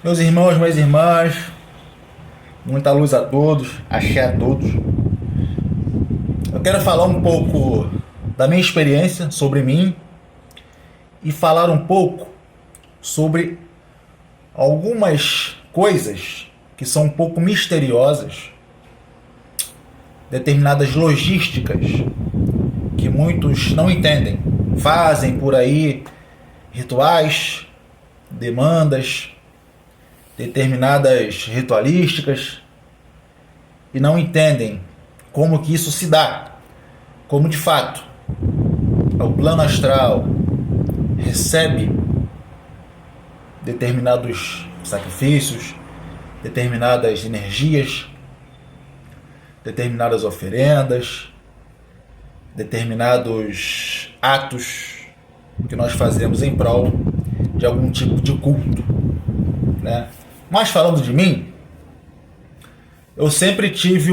Meus irmãos, minhas irmãs, muita luz a todos, axé a todos. Eu quero falar um pouco da minha experiência sobre mim e falar um pouco sobre algumas coisas que são um pouco misteriosas, determinadas logísticas que muitos não entendem. Fazem por aí rituais, demandas, determinadas ritualísticas e não entendem como que isso se dá, como de fato o plano astral recebe determinados sacrifícios, determinadas energias, determinadas oferendas, determinados atos que nós fazemos em prol de algum tipo de culto, né? Mas falando de mim, eu sempre tive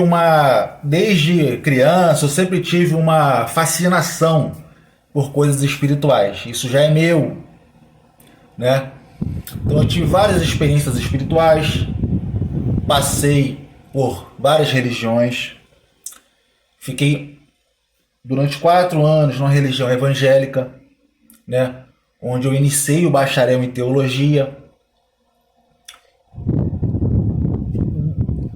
desde criança, eu sempre tive uma fascinação por coisas espirituais. Isso já é meu, né? Então eu tive várias experiências espirituais, passei por várias religiões, fiquei durante 4 anos numa religião evangélica, né? Onde eu iniciei o bacharel em teologia.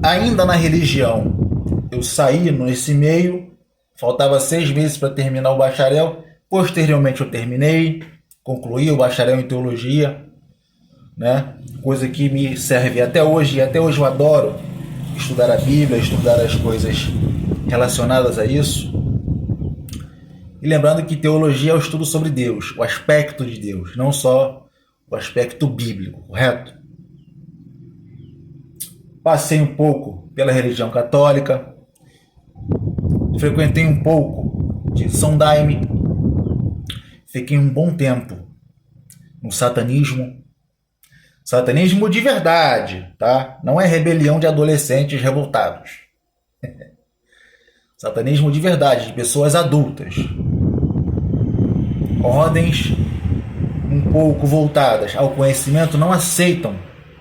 Ainda na religião, eu saí nesse meio, faltava 6 meses para terminar o bacharel. Posteriormente eu terminei, concluí o bacharel em teologia, né? Coisa que me serve até hoje, e até hoje eu adoro estudar a Bíblia, estudar as coisas relacionadas a isso. E lembrando que teologia é o estudo sobre Deus, o aspecto de Deus, não só o aspecto bíblico, correto? Passei um pouco pela religião católica, frequentei um pouco de São Daime, fiquei um bom tempo no satanismo. Satanismo de verdade, tá? Não é rebelião de adolescentes revoltados. Satanismo de verdade, de pessoas adultas. Ordens um pouco voltadas ao conhecimento não aceitam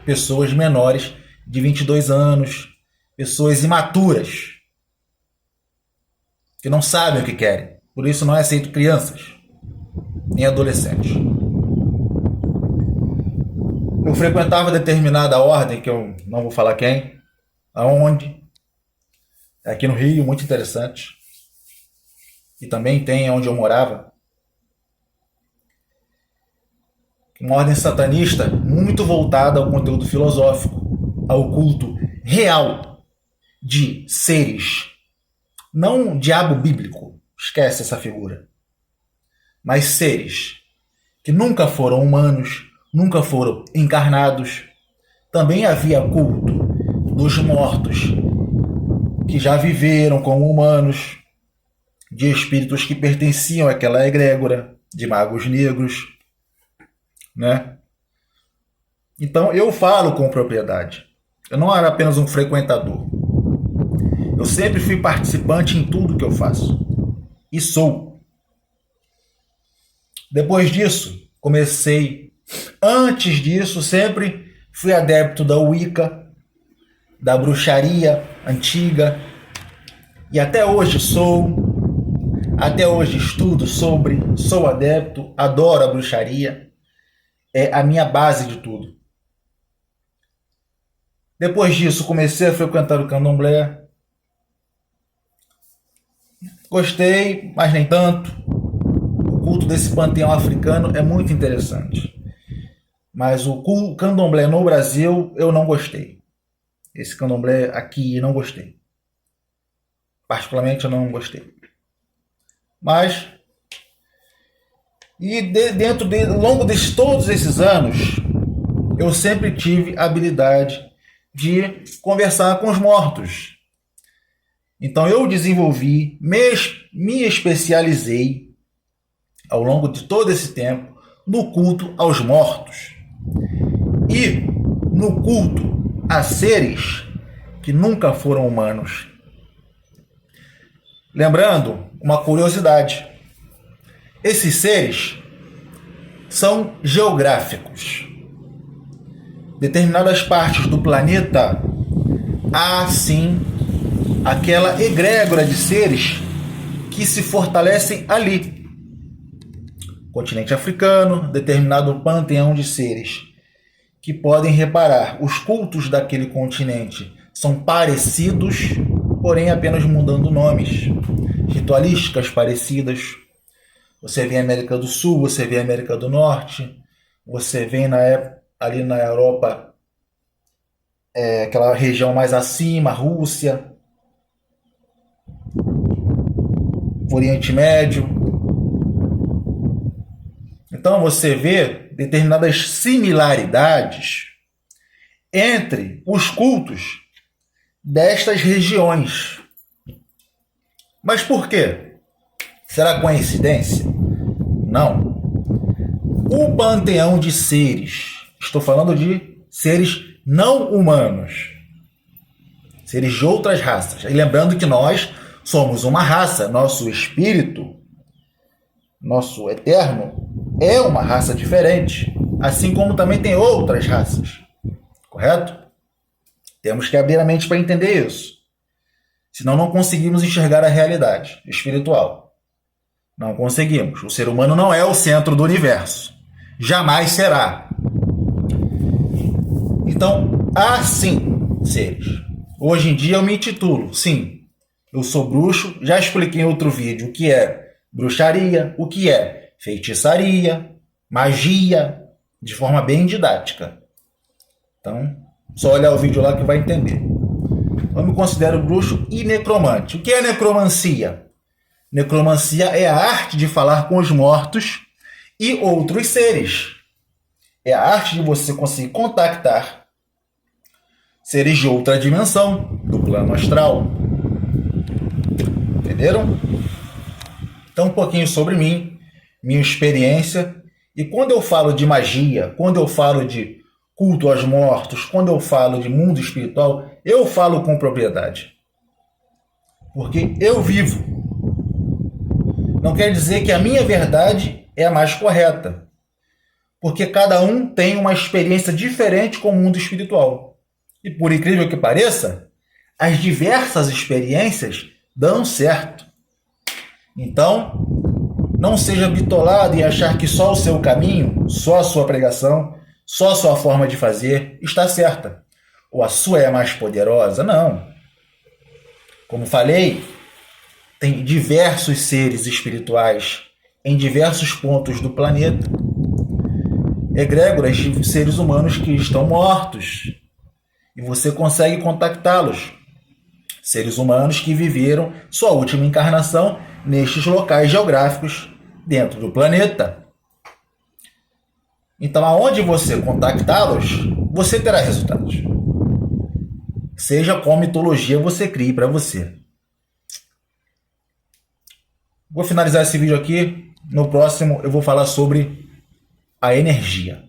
pessoas menores de 22 anos, pessoas imaturas, que não sabem o que querem. Por isso não aceito crianças, nem adolescentes. Eu frequentava determinada ordem, que eu não vou falar quem, aonde, aqui no Rio, muito interessante. E também tem onde eu morava. Uma ordem satanista muito voltada ao conteúdo filosófico, ao culto real de seres, não diabo bíblico, esquece essa figura, mas seres que nunca foram humanos, nunca foram encarnados. Também havia culto dos mortos que já viveram como humanos, de espíritos que pertenciam àquela egrégora, de magos negros, né? Então eu falo com propriedade. Eu não era apenas um frequentador. Eu sempre fui participante em tudo que eu faço. E sou. Depois disso, comecei. Antes disso, sempre fui adepto da Wicca, da bruxaria antiga. E até hoje sou. Até hoje estudo sobre, sou adepto, adoro a bruxaria. É a minha base de tudo. Depois disso, comecei a frequentar o candomblé. Gostei, mas nem tanto. O culto desse panteão africano é muito interessante. Mas o candomblé no Brasil, eu não gostei. Esse candomblé aqui, não gostei. Particularmente, eu não gostei. Mas, ao longo de todos esses anos, eu sempre tive a habilidade de conversar com os mortos. Então eu desenvolvi, me especializei ao longo de todo esse tempo no culto aos mortos e no culto a seres que nunca foram humanos. Lembrando uma curiosidade: esses seres são geográficos. determinadas partes do planeta, há sim aquela egrégora de seres que se fortalecem ali. Continente africano, determinado panteão de seres que podem reparar. Os cultos daquele continente são parecidos, porém apenas mudando nomes. Ritualísticas parecidas. Você vê a América do Sul, você vê a América do Norte, você vê ali na Europa, aquela região mais acima, Rússia, Oriente Médio. Então você vê determinadas similaridades entre os cultos destas regiões. Mas por quê? Será coincidência? Não. O panteão de seres, estou falando de seres não humanos, seres de outras raças. E lembrando que nós somos uma raça, nosso espírito, nosso eterno, é uma raça diferente, assim como também tem outras raças, correto? Temos que abrir a mente para entender isso. Senão não conseguimos enxergar a realidade espiritual. Não conseguimos. O ser humano não é o centro do universo. Jamais será. Então, há sim seres. Hoje em dia eu me intitulo, sim, eu sou bruxo. Já expliquei em outro vídeo o que é bruxaria, o que é feitiçaria, magia, de forma bem didática. Então, só olhar o vídeo lá que vai entender. Eu me considero bruxo e necromante. O que é necromancia? Necromancia é a arte de falar com os mortos e outros seres. É a arte de você conseguir contactar seres de outra dimensão, do plano astral. Entenderam? Então, um pouquinho sobre mim, minha experiência. E quando eu falo de magia, quando eu falo de culto aos mortos, quando eu falo de mundo espiritual, eu falo com propriedade. Porque eu vivo. Não quer dizer que a minha verdade é a mais correta. Porque cada um tem uma experiência diferente com o mundo espiritual. E por incrível que pareça, as diversas experiências dão certo. Então, não seja bitolado em achar que só o seu caminho, só a sua pregação, só a sua forma de fazer está certa. Ou a sua é a mais poderosa? Não. Como falei, tem diversos seres espirituais em diversos pontos do planeta. Egrégoras de seres humanos que estão mortos. E você consegue contactá-los. Seres humanos que viveram sua última encarnação nestes locais geográficos dentro do planeta. Então, aonde você contactá-los, você terá resultados. Seja qual mitologia você crie para você. Vou finalizar esse vídeo aqui. No próximo eu vou falar sobre a energia.